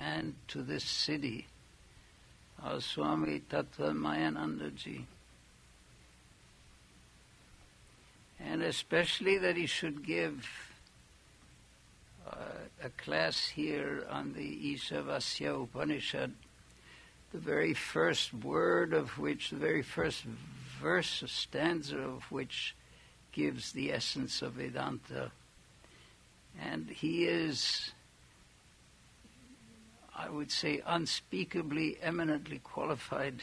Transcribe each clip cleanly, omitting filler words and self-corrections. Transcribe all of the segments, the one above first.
and to this city, our Swami Tattwamayananda ji. And especially that he should give a class here on the Isha Upanishad, the very first word of which, the very first verse, stanza of which gives the essence of Vedanta. And he is, I would say, unspeakably, eminently qualified,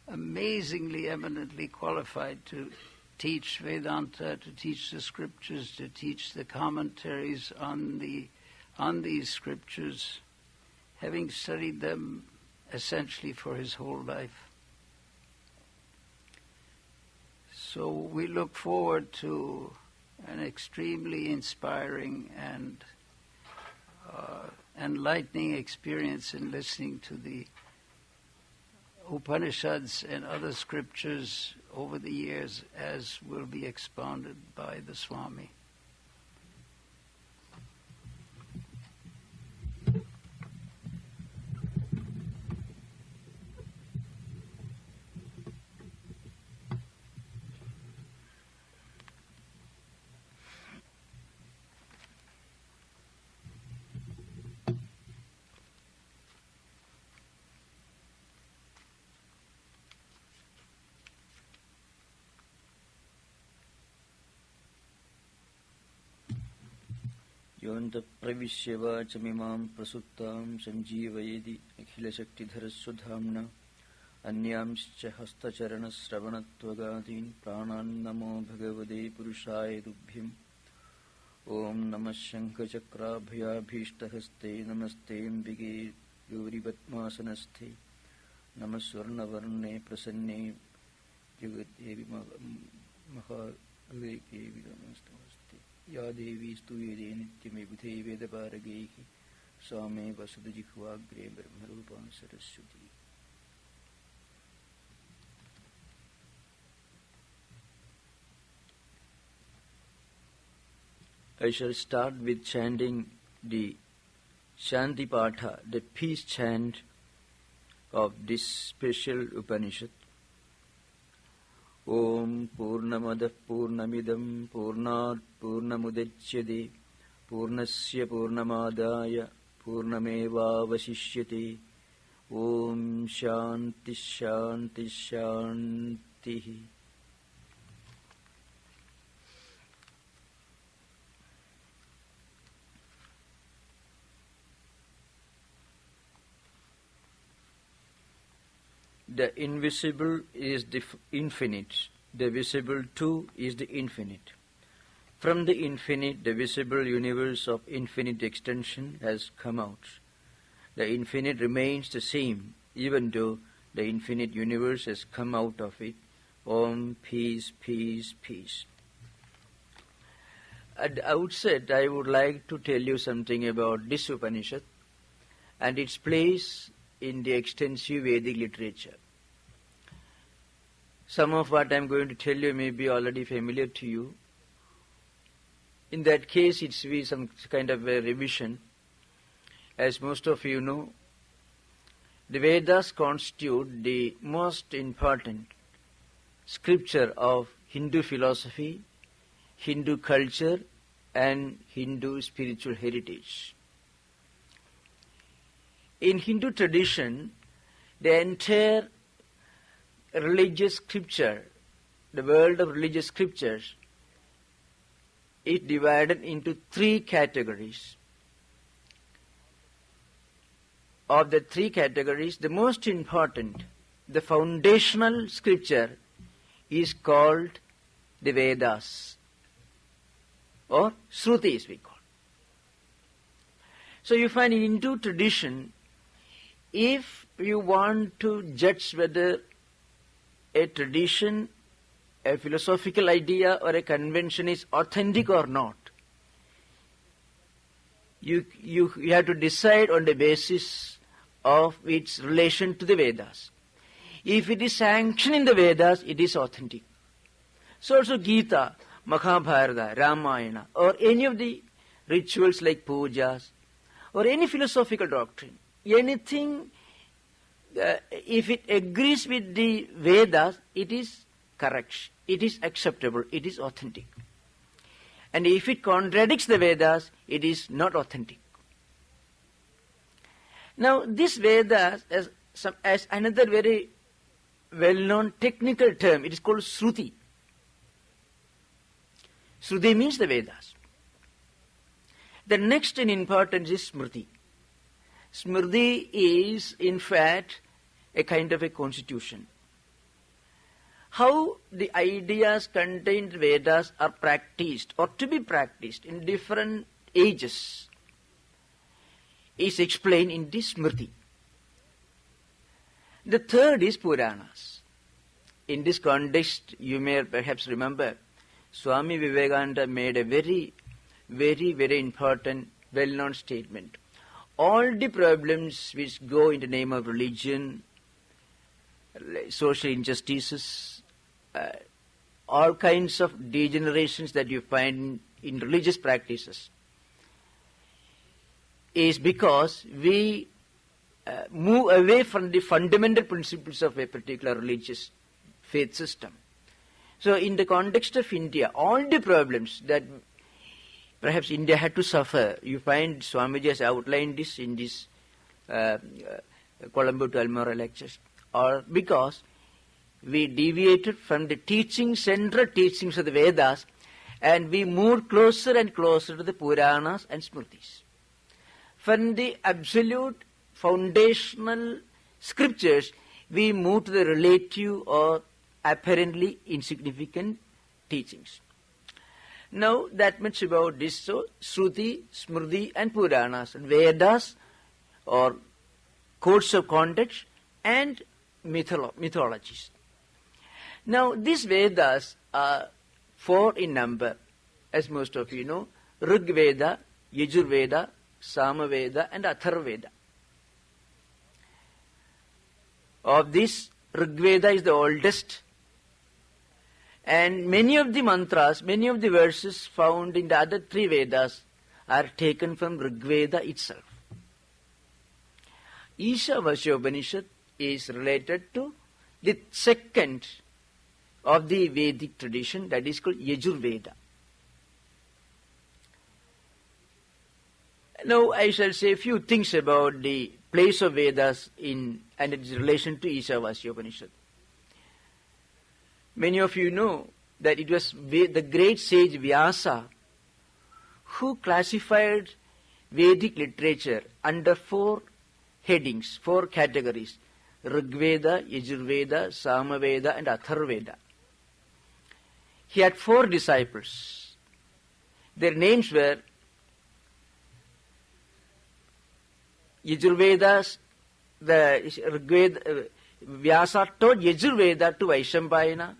amazingly eminently qualified to teach Vedanta, to teach the scriptures, to teach the commentaries on these scriptures, having studied them essentially for his whole life. So we look forward to an extremely inspiring and enlightening experience in listening to the Upanishads and other scriptures over the years, as will be expounded by the Swami. योऽन्तः प्रविश्य वाचमिमां प्रसुप्तां सञ्जीवयति अखिलशक्तिधरस्वधाम्ना अन्यांश्च हस्तचरणश्रवणत्वगादीन् प्राणान् नमो भगवते पुरुषाय तुभ्यम्। ॐ नमः शङ्खचक्राभयाभीष्टहस्ते नमस्ते अम्बिके गौरिपद्मासनस्थे नमः स्वर्णवर्णे प्रसन्ने जगद्देवि महादेवी नमस्ते। या देवी स्तूयते नित्यमेवुधे वेदपारगैः सा मे वसतु जिह्वाग्रे ब्रह्मरूपा Saraswati. I shall start with chanting the Shanti Patha, the peace chant of this special Upanishad. Om Purnamadah Purnamidam Purnat Purnamudachyate Purnasya Purnamadaya Purnamevavasishyate. Om Shanti Shanti Shanti. The invisible is the infinite. The visible too is the infinite. From the infinite, the visible universe of infinite extension has come out. The infinite remains the same, even though the infinite universe has come out of it. Om, peace, peace, peace. At the outset, I would like to tell you something about this Upanishad and its place in the extensive Vedic literature. Some of what I am going to tell you may be already familiar to you. In that case, it will be some kind of a revision. As most of you know, the Vedas constitute the most important scripture of Hindu philosophy, Hindu culture, and Hindu spiritual heritage. In Hindu tradition, the entire religious scripture, the world of religious scriptures, is divided into three categories. Of the three categories, the most important, the foundational scripture, is called the Vedas, or Shrutis we call. So you find in Hindu tradition, if you want to judge whether a tradition, a philosophical idea or a convention is authentic or not, you have to decide on the basis of its relation to the Vedas. If it is sanctioned in the Vedas, it is authentic. So also Gita, Mahabharata, Ramayana, or any of the rituals like pujas, or any philosophical doctrine, anything, if it agrees with the Vedas, it is correct, it is acceptable, it is authentic. And if it contradicts the Vedas, it is not authentic. Now, this Vedas, as another very well-known technical term, it is called Shruti. Shruti means the Vedas. The next in importance is Smriti. Smriti is, in fact, a kind of a constitution. How the ideas contained in Vedas are practiced or to be practiced in different ages is explained in this Smriti. The third is Puranas. In this context, you may perhaps remember, Swami Vivekananda made a very, very, very important, well-known statement. All the problems which go in the name of religion, social injustices, all kinds of degenerations that you find in religious practices, is because we move away from the fundamental principles of a particular religious faith system. So in the context of India, all the problems that perhaps India had to suffer, you find Swamiji has outlined this in this Colombo to Almora lectures, or because we deviated from the central teachings of the Vedas, and we moved closer and closer to the Puranas and Smritis. From the absolute foundational scriptures, we moved to the relative or apparently insignificant teachings. Now, that much about this. So, Shruti, Smriti and Puranas, and Vedas or codes of conduct and mythologies. Now, these Vedas are 4 in number, as most of you know: Rig Veda, Yajur Veda, Sama Veda and Atharva Veda. Of this, Rig Veda is the oldest, and many of the mantras, many of the verses found in the other 3 Vedas are taken from Rig Veda itself. Isha Upanishad is related to the second of the Vedic tradition, that is called Yajur Veda. Now I shall say a few things about the place of Vedas and its relation to Isha Upanishad. Many of you know that it was the great sage Vyasa who classified Vedic literature under 4 headings, 4 categories: Rig Veda, Yajur Veda, Sama Veda and Atharva Veda. He had 4 disciples. Their names were Yajur Vedas, the Rig Veda, Vyasa taught Yajur Veda to Vaishambhayana,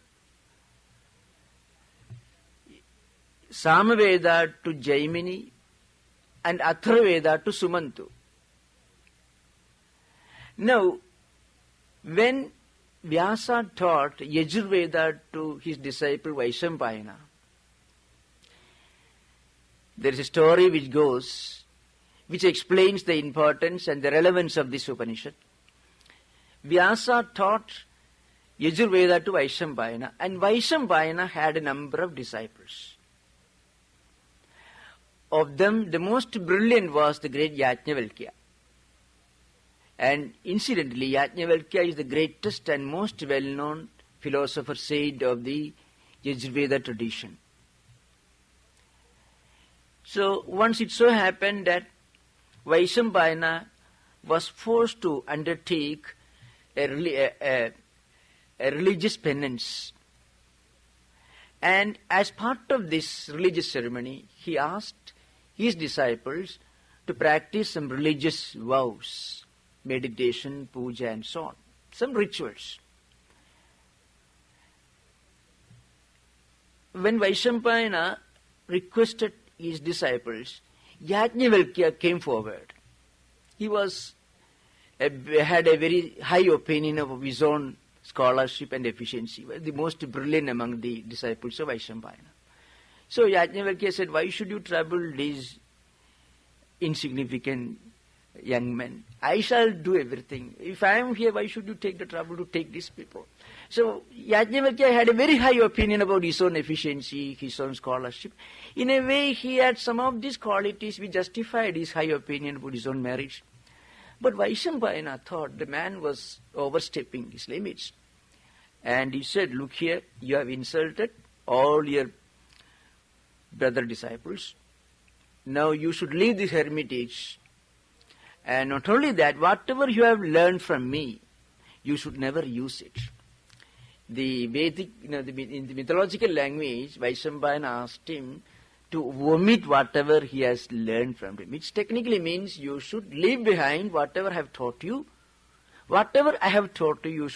Sama Veda to Jaimini, and Atharva Veda to Sumantu. Now, when Vyasa taught Yajur Veda to his disciple Vaishambhayana, there is a story which explains the importance and the relevance of this Upanishad. Vyasa taught Yajur Veda to Vaishambhayana, and Vaishambhayana had a number of disciples. Of them, the most brilliant was the great Yajnavalkya. And incidentally, Yajnavalkya is the greatest and most well-known philosopher saint of the Yajur Veda tradition. So once it so happened that Vaishambhayana was forced to undertake a religious penance. And as part of this religious ceremony, he asked his disciples to practice some religious vows, meditation, puja and so on, some rituals. When Vaishambhayana requested his disciples, Yajnavalkya came forward. He had a very high opinion of his own scholarship and efficiency, the most brilliant among the disciples of Vaishambhayana. So Yajnavalkya said, why should you trouble these insignificant young men, I shall do everything. If I am here, why should you take the trouble to take these people? So Yajnavalkya had a very high opinion about his own efficiency, his own scholarship. In a way, he had some of these qualities which justified his high opinion about his own marriage. But Vaishambhayana thought the man was overstepping his limits. And he said, look here, you have insulted all your brother disciples. Now you should leave this hermitage. And not only that, whatever you have learned from me, you should never use it. The Vedic, in the mythological language, Vaishambhayana asked him to omit whatever he has learned from him, which technically means you should leave behind whatever I have taught you. Whatever I have taught you,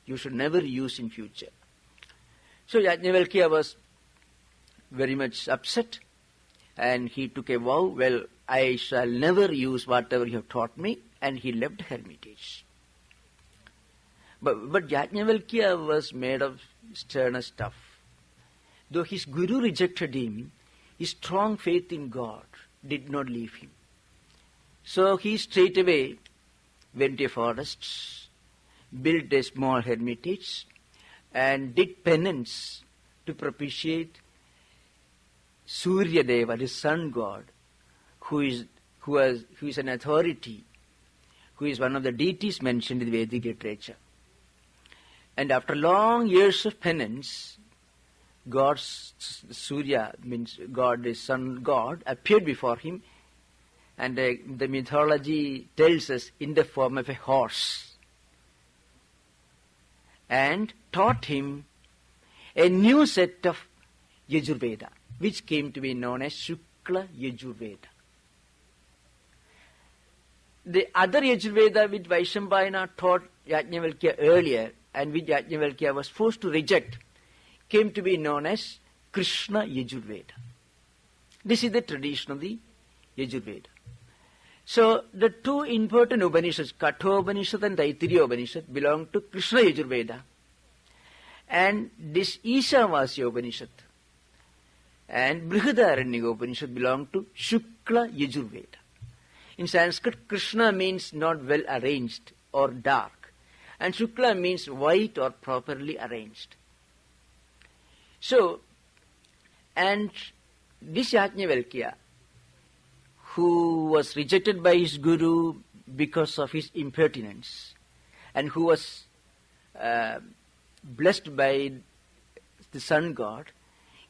you should never use in future. So Yajnavalkya was very much upset, and he took a vow, well, I shall never use whatever you have taught me, and he left hermitage. But Yajnavalkya was made of sterner stuff. Though his guru rejected him, his strong faith in God did not leave him. So he straightaway went to a forest, built a small hermitage, and did penance to propitiate Surya Deva, the sun god, who is an authority, who is one of the deities mentioned in the Vedic literature. And after long years of penance, Surya, means God, the sun god, appeared before him, and the mythology tells us in the form of a horse, and taught him a new set of Yajurveda, which came to be known as Shukla Yajurveda. The other Yajurveda which Vaishambhayana taught Yajnavalkya earlier, and which Yajnavalkya was forced to reject, came to be known as Krishna Yajurveda. This is the tradition of the Yajurveda. So the two important Upanishads, Kathopanishad and Taittiriya Upanishad, belong to Krishna Yajurveda. And this Ishavasya Upanishad and Brihadaranyaka Upanishad belong to Shukla Yajurveda. In Sanskrit, Krishna means not well arranged or dark, and Shukla means white or properly arranged. So, and this Yajnavalkya, who was rejected by his guru because of his impertinence, and who was blessed by the sun god,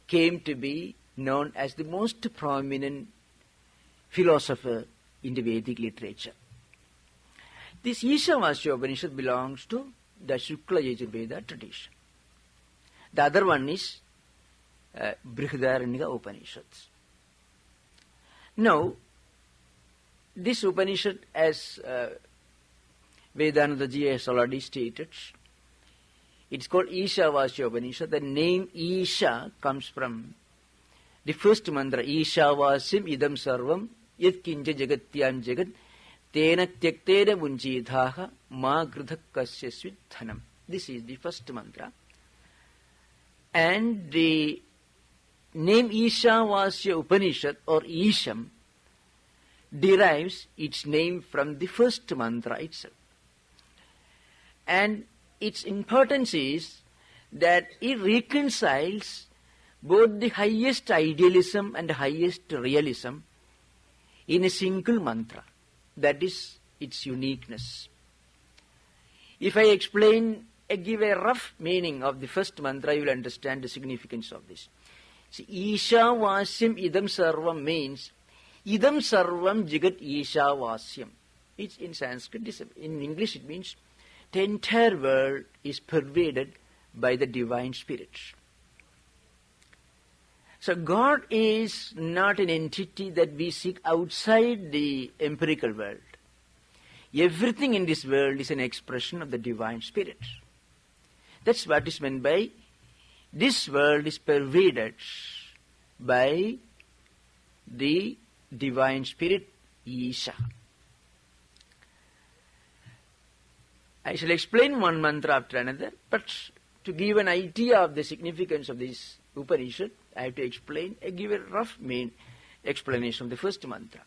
came to be known as the most prominent philosopher in the Vedic literature. This Ishavasya Upanishad belongs to the Shukla Yajurveda tradition. The other one is Brihadaranyaka Upanishads. Now, this Upanishad, as Vedanta ji has already stated, it's called Ishavasya Upanishad. The name Isha comes from the first mantra, Ishavasyam idam sarvam yat kinja jagatyam jagat tena tyaktena munjidhaha ma gridha kasyasvit dhanam. This is the first mantra. And the name Ishavasya Upanishad or Isham derives its name from the first mantra itself. And its importance is that it reconciles both the highest idealism and the highest realism in a single mantra. That is its uniqueness. If I give a rough meaning of the first mantra, you will understand the significance of this. See, Ishavasyam idam sarvam means idam sarvam jagat Ishavasyam. It's in Sanskrit. In English it means the entire world is pervaded by the divine spirit. So God is not an entity that we seek outside the empirical world. Everything in this world is an expression of the divine spirit. That's what is meant by this world is pervaded by the divine spirit, Isha. I shall explain one mantra after another, but to give an idea of the significance of this Upanishad, I have to give a rough explanation of the first mantra.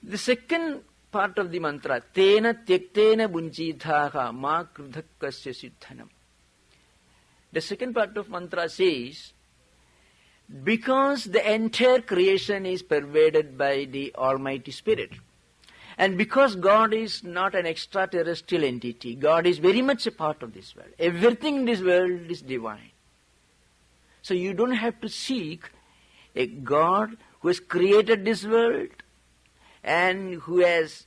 The second part of the mantra, Tena tyaktena bunchithaha ma kridhakkasya siddhanam. The second part of mantra says, because the entire creation is pervaded by the Almighty Spirit, and because God is not an extraterrestrial entity, God is very much a part of this world. Everything in this world is divine. So you don't have to seek a God who has created this world and who has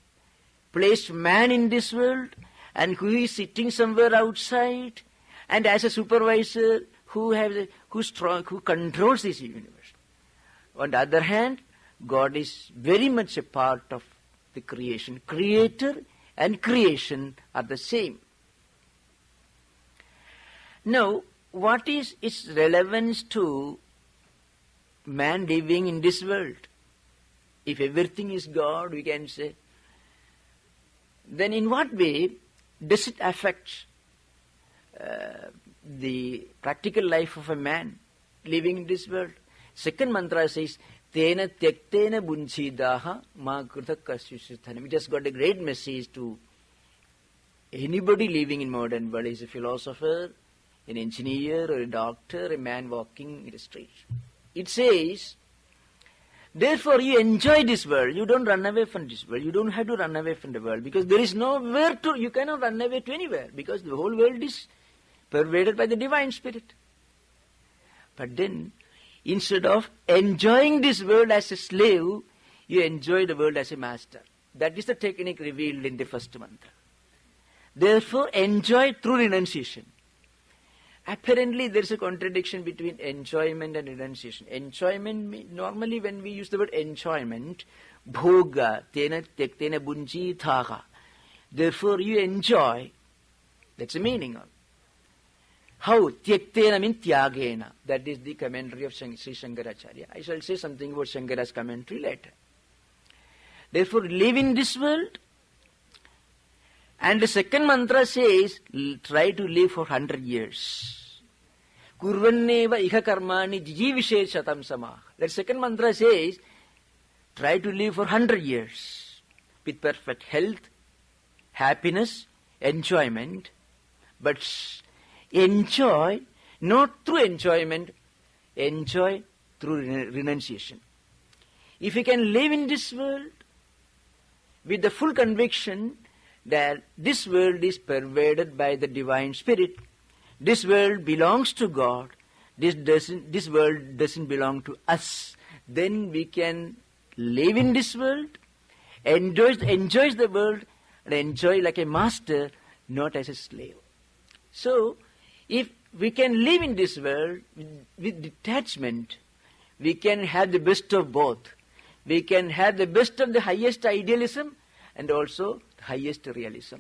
placed man in this world and who is sitting somewhere outside and as a supervisor who controls this universe. On the other hand, God is very much a part of the creation. Creator and creation are the same. Now, what is its relevance to man living in this world? If everything is God, we can say, then in what way does it affect the practical life of a man living in this world? Second mantra says, Tena tyaktena bunchidaha ma kridhakkasya. It has got a great message to anybody living in modern world. Is a philosopher, an engineer, or a doctor, a man walking in the street. It says, therefore you enjoy this world. You don't run away from this world. You don't have to run away from the world because there is nowhere to, you cannot run away to anywhere because the whole world is pervaded by the divine spirit. But then, instead of enjoying this world as a slave, you enjoy the world as a master. That is the technique revealed in the first mantra. Therefore, enjoy through renunciation. Apparently, there is a contradiction between enjoyment and renunciation. Enjoyment, normally when we use the word enjoyment, bhoga, tena tyaktena bunchithaha. Therefore, you enjoy. That's the meaning of it. How? Tyaktena means tyagena. That is the commentary of Sri Shankaracharya. I shall say something about Shankara's commentary later. Therefore, live in this world. And the second mantra says, try to live for 100 years. Kurvanneva iha karmani jijivishet shatam samah. That second mantra says, try to live for 100 years with perfect health, happiness, enjoyment, but enjoy not through enjoyment, enjoy through renunciation. If you can live in this world with the full conviction that this world is pervaded by the divine spirit, this world belongs to God, this world doesn't belong to us, then we can live in this world, enjoy the world, and enjoy like a master, not as a slave. So, if we can live in this world with detachment, we can have the best of both. We can have the best of the highest idealism and also the highest realism.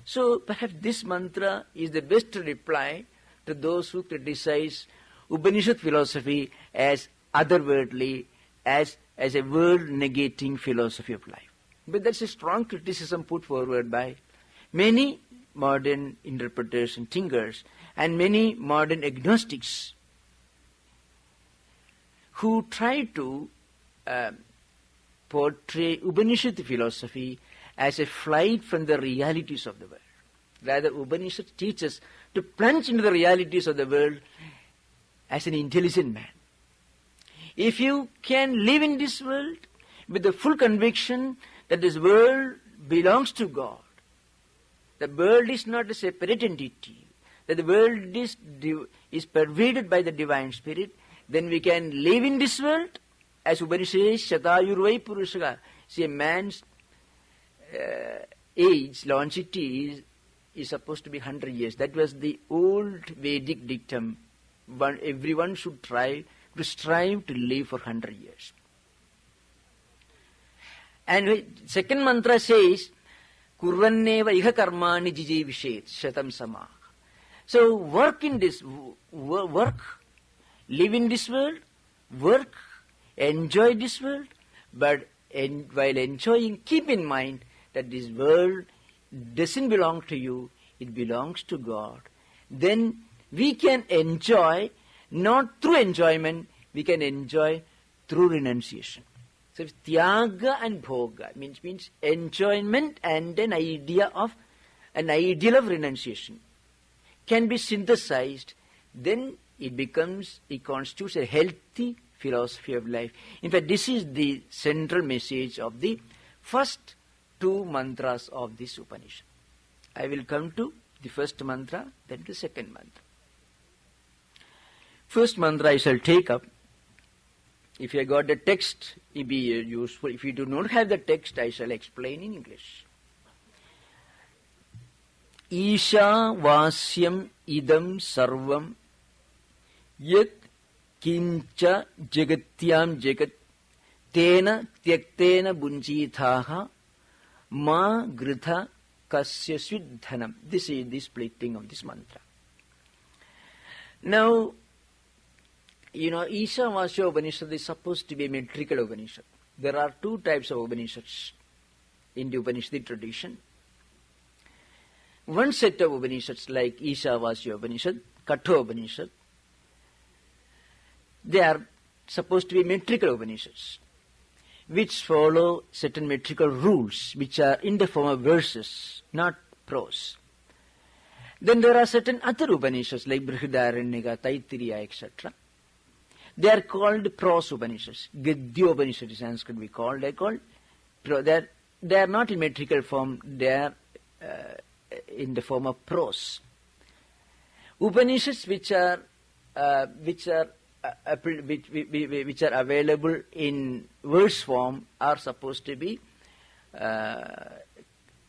So perhaps this mantra is the best reply to those who criticize Upanishad philosophy as otherworldly, as a world-negating philosophy of life. But that's a strong criticism put forward by many modern interpreters and thinkers and many modern agnostics who try to portray Upanishad philosophy as a flight from the realities of the world. Rather, Upanishad teaches to plunge into the realities of the world as an intelligent man. If you can live in this world with the full conviction that this world belongs to God, the world is not a separate entity, that the world is pervaded by the divine spirit, then we can live in this world as Upanishad says, Shatayurvai Purushaka. See, a man's age, longevity is supposed to be 100 years. That was the old Vedic dictum. Everyone should strive to live for 100 years. And second mantra says, Kurvanneva iha karmani jijivishet shatam samah. So work in this, live in this world, work, enjoy this world, but while enjoying, keep in mind that this world doesn't belong to you, it belongs to God. Then we can enjoy not through enjoyment, we can enjoy through renunciation. So So tyaga and bhoga means enjoyment and an ideal of renunciation can be synthesized, then it constitutes a healthy philosophy of life. In fact, this is the central message of the first two mantras of this Upanishad. I will come to the first mantra, then the second mantra. First mantra I shall take up. If you got the text, it will be useful. If you do not have the text, I shall explain in English. Isha vasyam idam sarvam yat kincha jagatyam jagat tena tyaktena bunjithaha ma gritha kasya svidhanam. This is the splitting of this mantra. Now, Isha Vasya Upanishad is supposed to be a metrical Upanishad. There are two types of Upanishads in the Upanishadic tradition. One set of Upanishads like Isha Vasya Upanishad, Katha Upanishad, they are supposed to be metrical Upanishads, which follow certain metrical rules, which are in the form of verses, not prose. Then there are certain other Upanishads like Brihadaranyaka, Taittiriya, etc. They are called prose Upanishads. Gadya Upanishad in Sanskrit we call. They are not in metrical form. They are in the form of prose. Upanishads which are available in verse form are supposed to be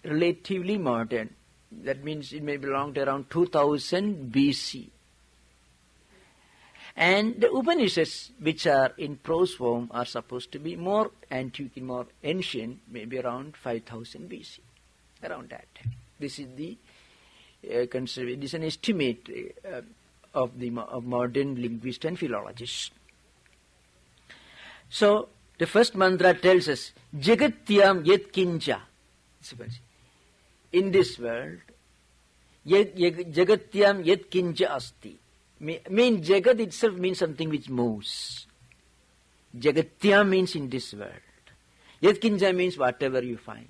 relatively modern. That means it may belong to around 2000 BC. And the Upanishads which are in prose form are supposed to be more antique, more ancient, maybe around 5000 BC, around that time. This is the this is an estimate of modern linguists and philologists. So the first mantra tells us Jagatyam yet kincha. In this world, Jagatyam yet kincha asti. Jagat itself means something which moves. Jagatyam means in this world. Yat kincha means whatever you find.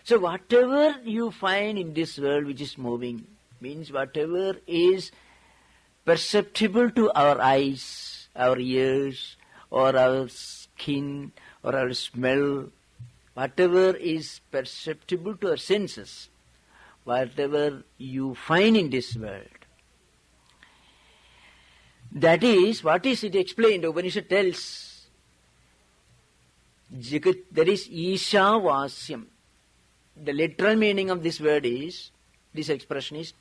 So whatever you find in this world which is moving means whatever is perceptible to our eyes, our ears, or our skin, or our smell, whatever is perceptible to our senses, whatever you find in this world. That is, what is it explained? The Upanishad tells, Jagat, that is Isha Vasyam. The literal meaning of this word is, this expression is,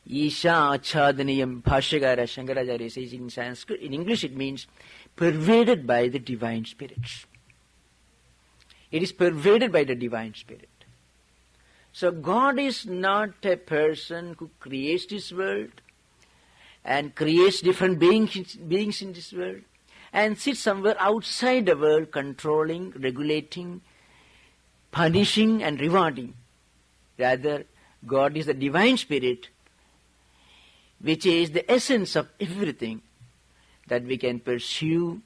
Isha Achadaniyam. Bhashyakara Shankaracharya says in Sanskrit. In English it means pervaded by the divine spirit. It is pervaded by the divine spirit. So God is not a person who creates this world and creates different beings in this world and sits somewhere outside the world controlling, regulating, punishing and rewarding. Rather, God is the divine spirit which is the essence of everything that we can pursue,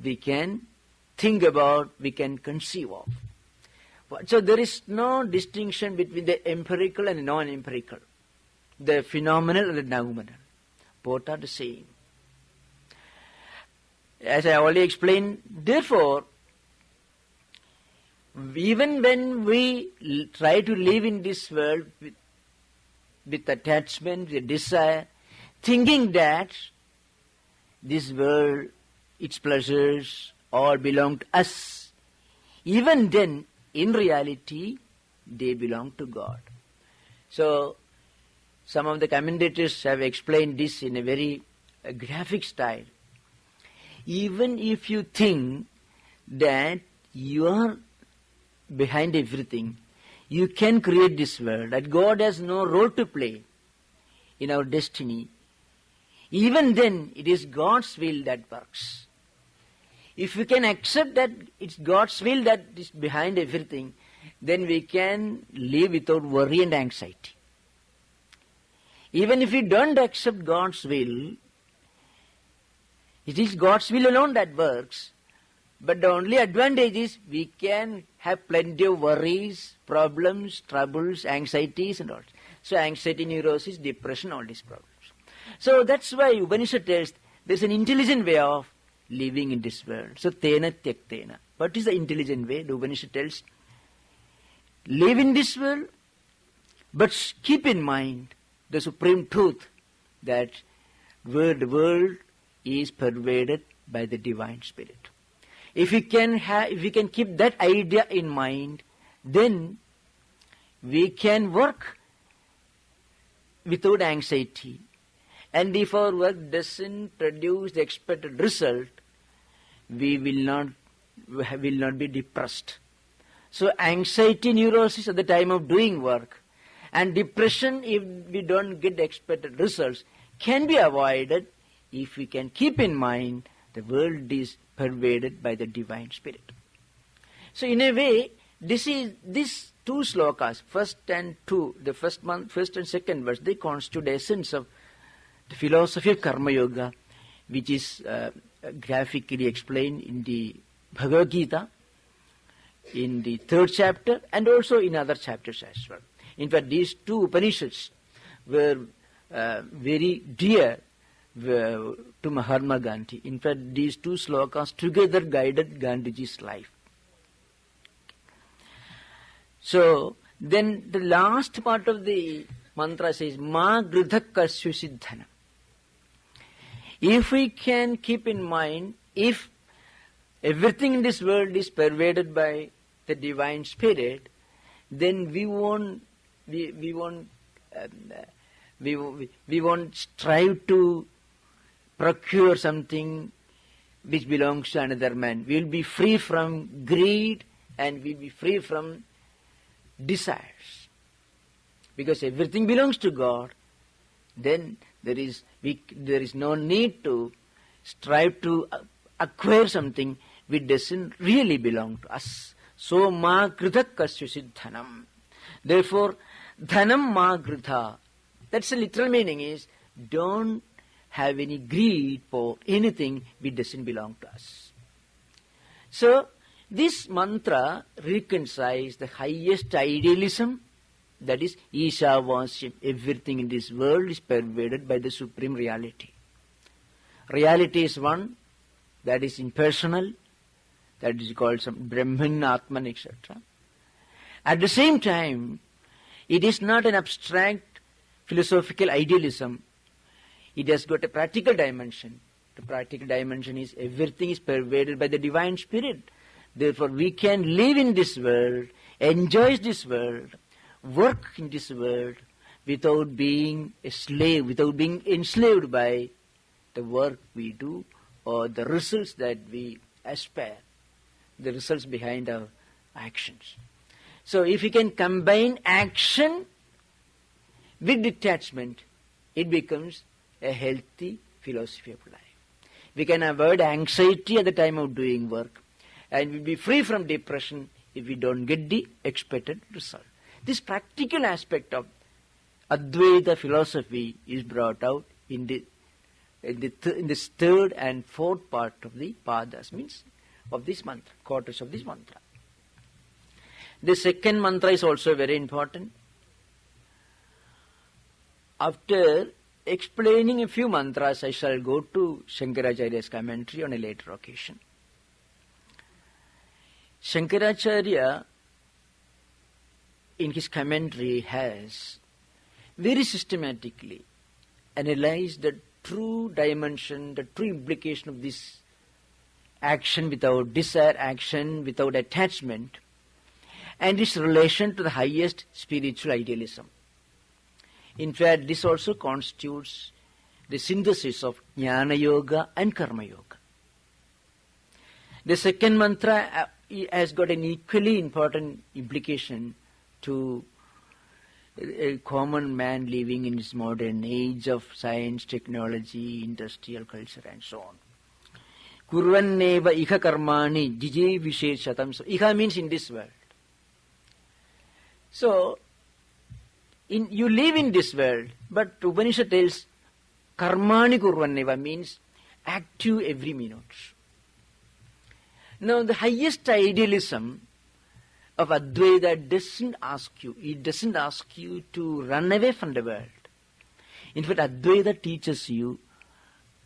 we can think about, we can conceive of. So there is no distinction between the empirical and the non-empirical, the phenomenal and the nominal. Both are the same. As I already explained, therefore, even when we try to live in this world with attachment, with desire, thinking that this world, its pleasures, all belong to us, even then, in reality, they belong to God. So, some of the commentators have explained this in a very graphic style. Even if you think that you are behind everything, you can create this world, that God has no role to play in our destiny, even then it is God's will that works. If we can accept that it's God's will that is behind everything, then we can live without worry and anxiety. Even if we don't accept God's will, it is God's will alone that works, But the only advantage is we can have plenty of worries, problems, troubles, anxieties and all. So anxiety, neurosis, depression, all these problems. So that's why Upanishad tells there's an intelligent way of living in this world. So tena tyaktena. What is the intelligent way? The Upanishad tells, live in this world, but keep in mind the supreme truth that the world is pervaded by the divine spirit. If we can keep that idea in mind, then we can work without anxiety. And if our work doesn't produce the expected result, we will not be depressed. So anxiety, neurosis at the time of doing work, and depression if we don't get the expected results, can be avoided if we can keep in mind the world is pervaded by the divine spirit. So in a way, these two slokas, first and second verse, they constitute the essence of the philosophy of Karma Yoga, which is graphically explained in the Bhagavad Gita, in the 3rd chapter, and also in other chapters as well. In fact, these two Upanishads were very dear to Mahatma Gandhi. In fact, these two slokas together guided Gandhiji's life. So, then the last part of the mantra says, Ma gridhak kasyu siddhana. If we can keep in mind, if everything in this world is pervaded by the divine spirit, then we won't strive to procure something which belongs to another man. We will be free from greed and we will be free from desires. Because everything belongs to God, then there is no need to strive to acquire something which doesn't really belong to us. So ma kritak kasyu siddhanam. Therefore, dhanam ma gritha. That's the literal meaning is, don't have any greed for anything which doesn't belong to us. So, this mantra reconciles the highest idealism, that is Isha worship. Everything in this world is pervaded by the supreme reality. Reality is one, that is impersonal, that is called some Brahman, Atman, etc. At the same time, it is not an abstract philosophical idealism. It has got a practical dimension. The practical dimension is everything is pervaded by the divine spirit. Therefore, we can live in this world, enjoy this world, work in this world without being a slave, without being enslaved by the work we do or the results that we aspire, the results behind our actions. So if we can combine action with detachment, it becomes a healthy philosophy of life. We can avoid anxiety at the time of doing work, and we'll be free from depression if we don't get the expected result. This practical aspect of Advaita philosophy is brought out in this third and fourth part of the padas, means of this mantra, quarters of this mantra. The second mantra is also very important. After explaining a few mantras, I shall go to Shankaracharya's commentary on a later occasion. Shankaracharya, in his commentary, has very systematically analyzed the true dimension, the true implication of this action without desire, action without attachment, and its relation to the highest spiritual idealism. In fact, this also constitutes the synthesis of Jnana Yoga and Karma Yoga. The second mantra has got an equally important implication to a common man living in this modern age of science, technology, industrial culture, and so on. Kurvanneva iha karmani jije visheshatam. Iha means in this world. So, you live in this world, but Upanishad tells karmani kurvanneva means active every minute. Now, the highest idealism of Advaita doesn't ask you to run away from the world. In fact, Advaita teaches you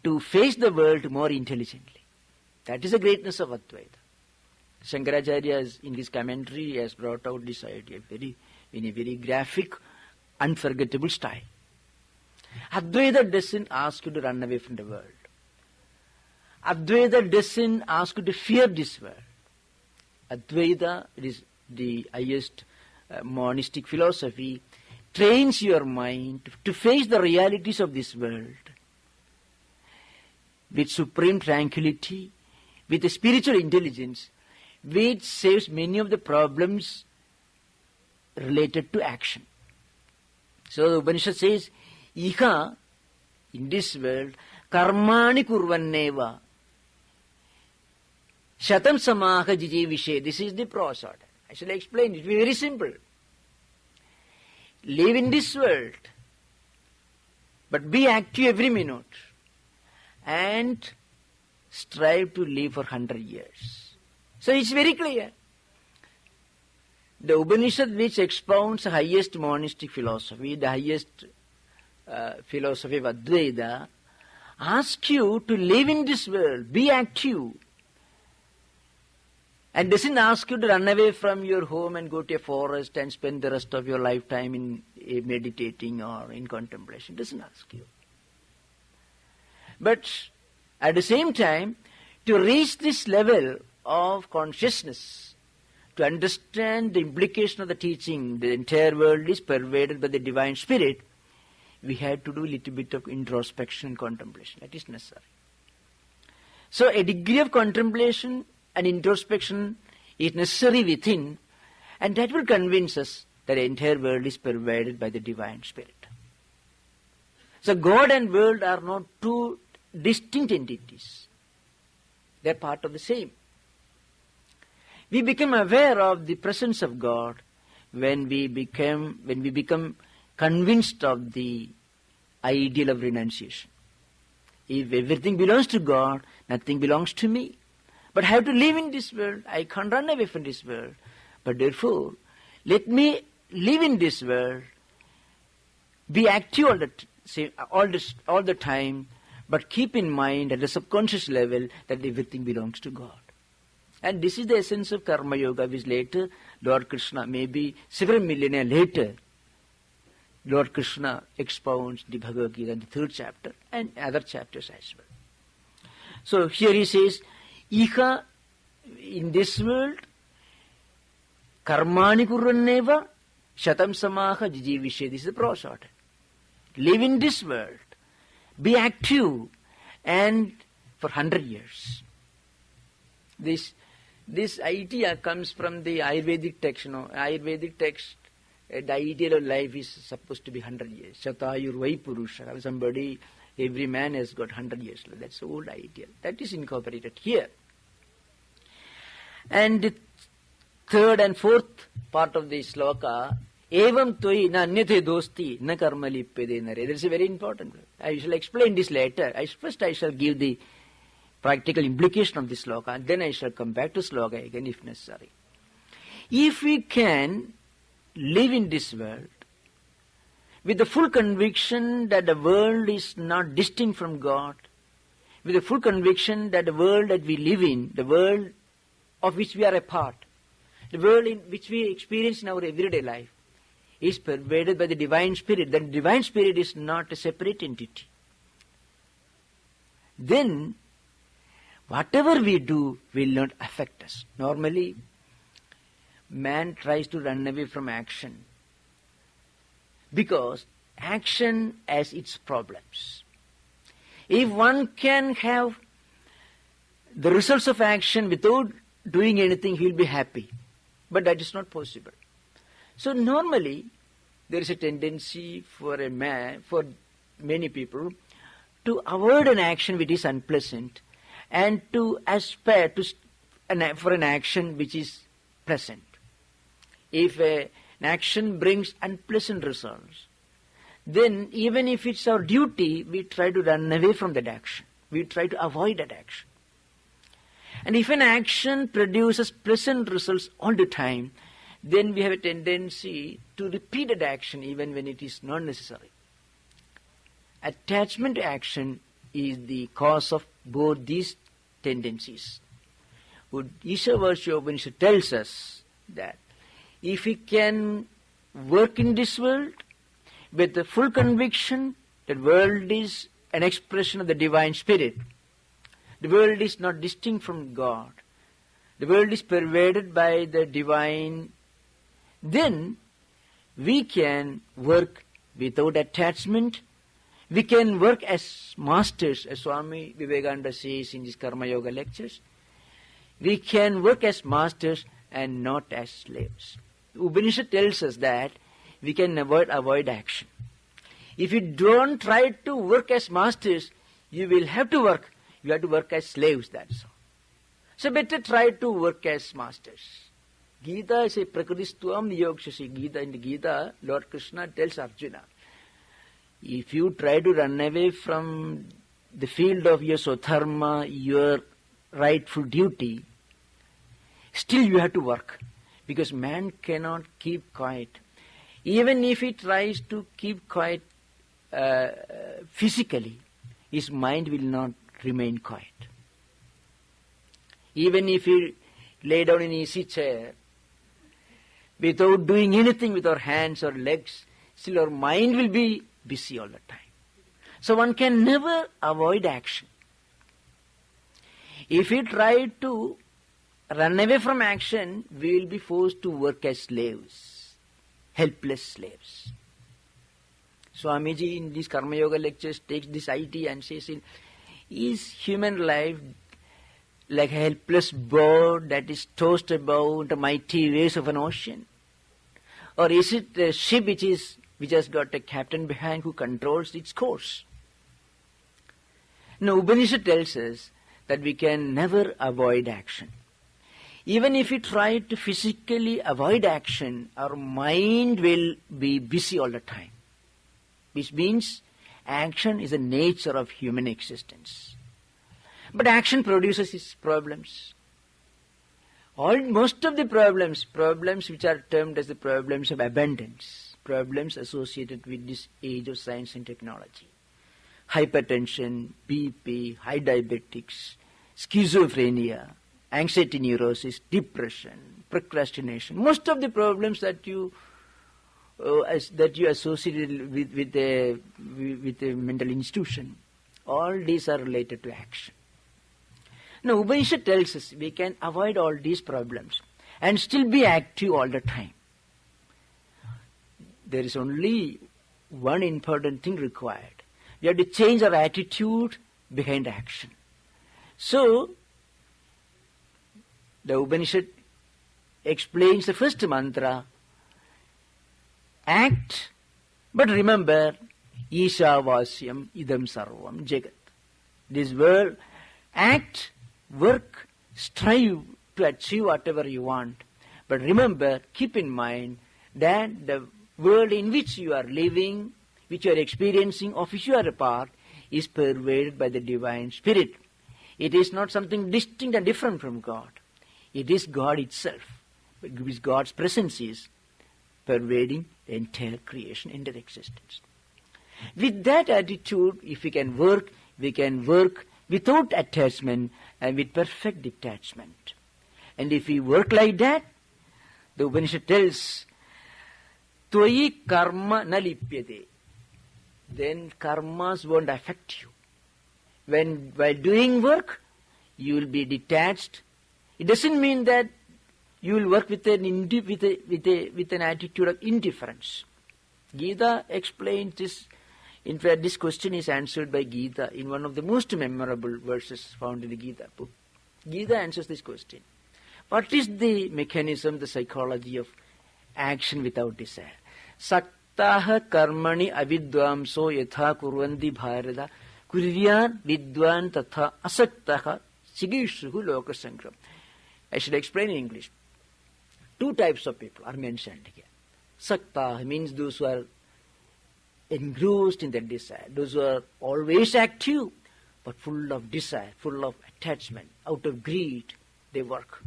to face the world more intelligently. That is the greatness of Advaita. Shankaracharya, in his commentary, has brought out this idea in a very graphic, unforgettable style. Advaita doesn't ask you to run away from the world. Advaita doesn't ask you to fear this world. Advaita, it is the highest monistic philosophy, trains your mind to face the realities of this world with supreme tranquility, with a spiritual intelligence, which saves many of the problems related to action. So the Upanishad says, Iha, in this world, karmani kurvanneva, shatam samaha jijivishe. This is the prose order. I shall explain it. It will be very simple. Live in this world, but be active every minute, and strive to live for 100 years. So it's very clear. The Upanishad, which expounds the highest monistic philosophy, the highest philosophy of Advaita, asks you to live in this world, be active, and doesn't ask you to run away from your home and go to a forest and spend the rest of your lifetime in meditating or in contemplation. It doesn't ask you. But at the same time, to reach this level of consciousness, to understand the implication of the teaching, the entire world is pervaded by the divine spirit, we have to do a little bit of introspection and contemplation. That is necessary. So a degree of contemplation and introspection is necessary within, and that will convince us that the entire world is pervaded by the divine spirit. So God and world are not two distinct entities. They are part of the same. We become aware of the presence of God when we become convinced of the ideal of renunciation. If everything belongs to God, nothing belongs to me. But I have to live in this world. I can't run away from this world. But therefore, let me live in this world, be active all the time, but keep in mind at the subconscious level that everything belongs to God. And this is the essence of Karma Yoga, which later Lord Krishna, maybe several millennia later, Lord Krishna expounds the Bhagavad Gita in the 3rd chapter and other chapters as well. So here he says, Iha, in this world, karmani kurvanneva, shatam samaha jijivishe. This is the prose order. Live in this world, be active, and for 100 years. This idea comes from the Ayurvedic text. Ayurvedic text, the ideal of life is supposed to be 100 years. Shatayurvai purusha. Every man has got 100 years. That's the old ideal. That is incorporated here. And the 3rd and 4th part of the sloka, evam toi na anyate dosti na karma lippede nare. That is a very important word. I shall explain this later. First I shall give the practical implication of this sloka, and then I shall come back to sloka again if necessary. If we can live in this world with the full conviction that the world is not distinct from God, with the full conviction that the world that we live in, the world of which we are a part, the world in which we experience in our everyday life, is pervaded by the divine spirit, then the divine spirit is not a separate entity. Then, whatever we do will not affect us. Normally, man tries to run away from action because action has its problems. If one can have the results of action without doing anything, he will be happy. But that is not possible. So normally, there is a tendency for many people to avoid an action which is unpleasant and to aspire for an action which is pleasant. If an action brings unpleasant results, then even if it's our duty, we try to run away from that action. We try to avoid that action. And if an action produces pleasant results all the time, then we have a tendency to repeat that action even when it is not necessary. Attachment to action is the cause of both these tendencies. Isha Upanishad tells us that if we can work in this world with the full conviction that world is an expression of the divine spirit, the world is not distinct from God, the world is pervaded by the divine, then we can work without attachment. We can work as masters, as Swami Vivekananda says in his Karma Yoga lectures. We can work as masters and not as slaves. Upanishad tells us that we can avoid action. If you don't try to work as masters, you will have to work. You have to work as slaves, that's all. So better try to work as masters. Gita is a prakritistvam niyokshasi. Gita, in the Gita, Lord Krishna tells Arjuna, if you try to run away from the field of your swadharma, your rightful duty, still you have to work, because man cannot keep quiet. Even if he tries to keep quiet physically, his mind will not remain quiet. Even if he lay down in an easy chair, without doing anything with our hands or legs, still our mind will be busy all the time. So one can never avoid action. If we try to run away from action, we will be forced to work as slaves, helpless slaves. Swamiji in these Karma Yoga lectures takes this idea and says, is human life like a helpless boat that is tossed about the mighty waves of an ocean? Or is it a ship which has got a captain behind who controls its course? Now Upanishad tells us that we can never avoid action. Even if we try to physically avoid action, our mind will be busy all the time. Which means action is the nature of human existence. But action produces its problems. Most of the problems which are termed as the problems of abundance, problems associated with this age of science and technology. Hypertension, BP, high diabetics, schizophrenia, anxiety neurosis, depression, procrastination. Most of the problems that you associated with a mental institution, all these are related to action. Now Upanishad tells us we can avoid all these problems and still be active all the time. There is only one important thing required. We have to change our attitude behind action. So, the Upanishad explains the first mantra, act, but remember, Isha Vasyam Idam Sarvam Jagat. This word, act, work, strive to achieve whatever you want. But remember, keep in mind that the world in which you are living, which you are experiencing, of which you are a part, is pervaded by the divine spirit. It is not something distinct and different from God. It is God itself, because God's presence is pervading the entire creation, entire existence. With that attitude, if we can work without attachment and with perfect detachment. And if we work like that, the Upanishad tells, Tvayi karma na lipyate. Then karmas won't affect you. While doing work, you will be detached. It doesn't mean that you will work with an attitude of indifference. Gita explains this. In fact, this question is answered by Gita in one of the most memorable verses found in the Gita book. Gita answers this question. What is the mechanism, the psychology of action without desire? Saktaha karmani avidvamso yatha kurvandi bharata kuryat vidvan tatha asaktaha sigishuhu lokasangram. I should explain in English. Two types of people are mentioned here. Sakta means those who are engrossed in their desire, those who are always active. but full of desire, full of attachment. Out of greed, they work.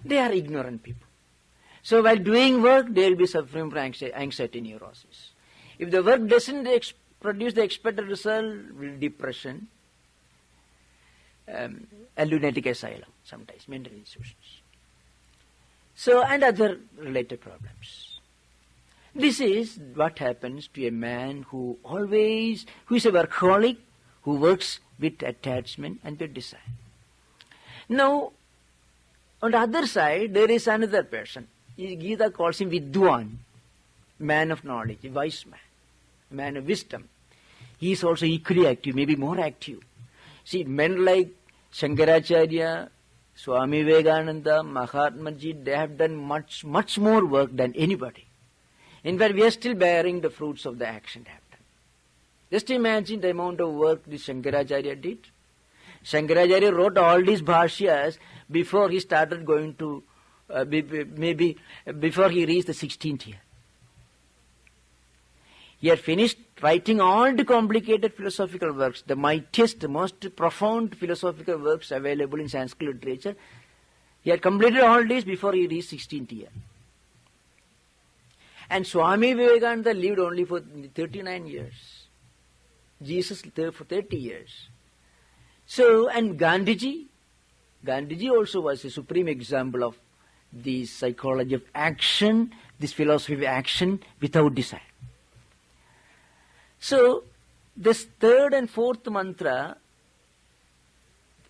They are ignorant people. So while doing work, they will be suffering from anxiety neurosis. If the work doesn't produce the expected result, will depression, a lunatic asylum, sometimes mental institutions. So, and other related problems. This is what happens to a man who is a workaholic, who works with attachment and with desire. Now, on the other side, there is another person. Gita calls him Vidwan, man of knowledge, a wise man, a man of wisdom. He is also equally active, maybe more active. See, men like Shankaracharya, Swami Vivekananda, Mahatmaji, they have done much, much more work than anybody. In fact, we are still bearing the fruits of the action they have done. Just imagine the amount of work this Shankaracharya did. Shankaracharya wrote all these bhashyas before he started going to, maybe before he reached the 16th year. He had finished writing all the complicated philosophical works, the mightiest, the most profound philosophical works available in Sanskrit literature. He had completed all this before he reached 16th year. And Swami Vivekananda lived only for 39 years. Jesus lived for 30 years. So, and Gandhiji also was a supreme example of the psychology of action, this philosophy of action without desire. So, this third and fourth mantra,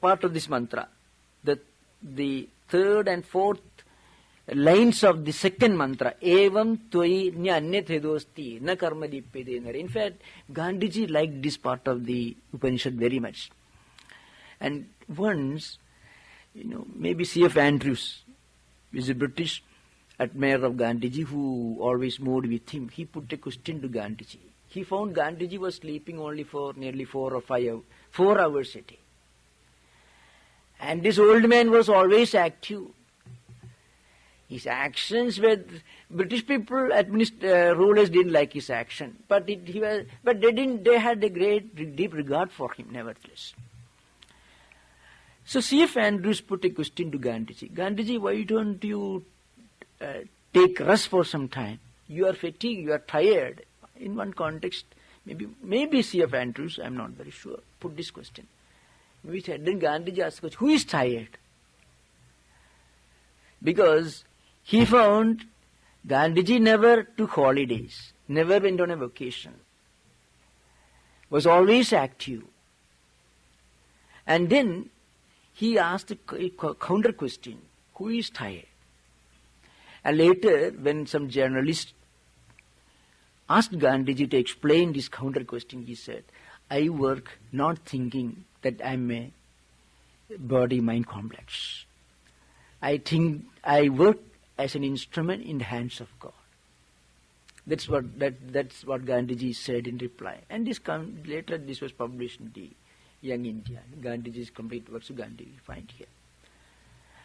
part of this mantra, the third and fourth lines of the second mantra, evam tvai nyanyathadosti na karma dippede. In fact, Gandhiji liked this part of the Upanishad very much. And once, maybe C.F. Andrews is a British admirer of Gandhiji who always moved with him. He put a question to Gandhiji. He found Gandhiji was sleeping only for nearly 4 hours a day. And this old man was always active. His actions were, British people, rulers didn't like his action, but they had a great, deep regard for him nevertheless. So C.F. Andrews put a question to Gandhiji. Gandhiji, why don't you take rest for some time? You are fatigued, you are tired. In one context, maybe C.F. Andrews, I'm not very sure, put this question. We said, then Gandhiji asked, who is tired? Because he found Gandhiji never took holidays, never went on a vacation, was always active. And then he asked a counter question, who is tired? And later, when some journalist asked Gandhiji to explain this counter question, he said, I work not thinking that I'm a body-mind complex. I think I work as an instrument in the hands of God. That's what Gandhiji said in reply. And later this was published in the Young India, Gandhiji's complete works of Gandhi we find here.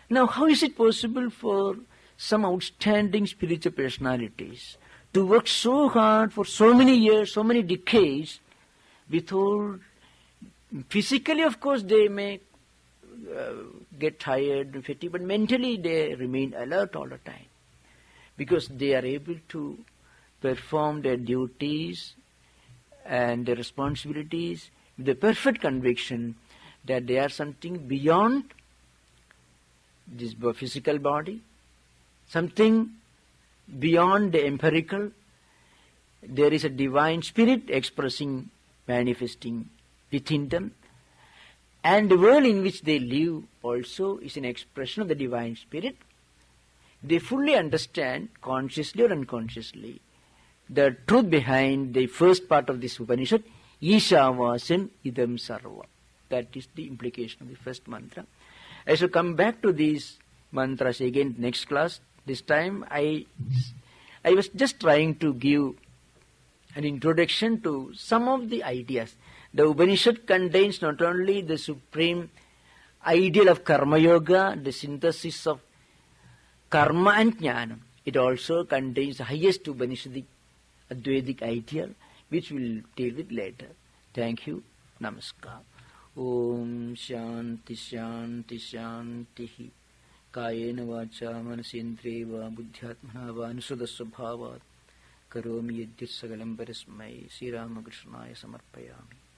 Now, how is it possible for some outstanding spiritual personalities to work so hard for so many years, so many decades, without, physically of course they may get tired and fatigued, but mentally they remain alert all the time, because they are able to perform their duties and their responsibilities with the perfect conviction that they are something beyond this physical body, something beyond the empirical. There is a divine spirit expressing, manifesting within them, and the world in which they live also is an expression of the divine spirit. They fully understand, consciously or unconsciously, the truth behind the first part of this Upanishad, Isha Vasam Idam Sarva. That is the implication of the first mantra. I shall come back to these mantras again next class. This time I was just trying to give an introduction to some of the ideas. The Upanishad contains not only the supreme ideal of Karma Yoga, the synthesis of Karma and Jnana, it also contains the highest Upanishadic Advaitic ideal, which we will deal with later. Thank you. Namaskar. Om Shanti Shanti Shanti. Kayena vacha manasindreva buddhyatmana vanusudasvabhavat karomi yadhyat sagalam parasmai Sri Ramakrishnaya samarpayami.